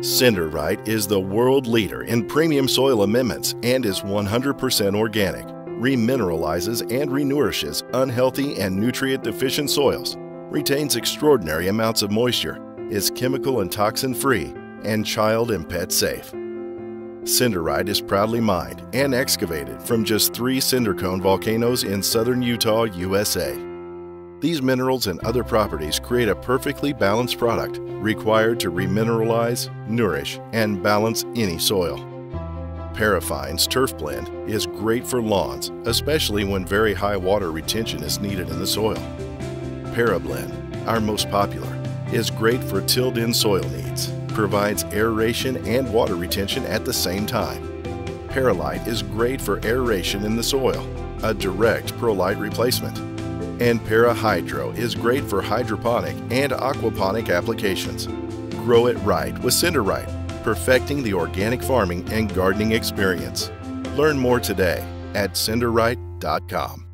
Cinderite is the world leader in premium soil amendments and is 100% organic, remineralizes and renourishes unhealthy and nutrient-deficient soils, retains extraordinary amounts of moisture, is chemical and toxin-free, and child and pet safe. Cinderite is proudly mined and excavated from just 3 cinder cone volcanoes in southern Utah, USA. These minerals and other properties create a perfectly balanced product required to remineralize, nourish, and balance any soil. Parafine's Turf Blend is great for lawns, especially when very high water retention is needed in the soil. Parablend, our most popular, is great for tilled-in soil needs, provides aeration and water retention at the same time. Paralite is great for aeration in the soil, a direct perlite replacement. And Parahydro is great for hydroponic and aquaponic applications. Grow it right with Cinderite, perfecting the organic farming and gardening experience. Learn more today at cinderite.com.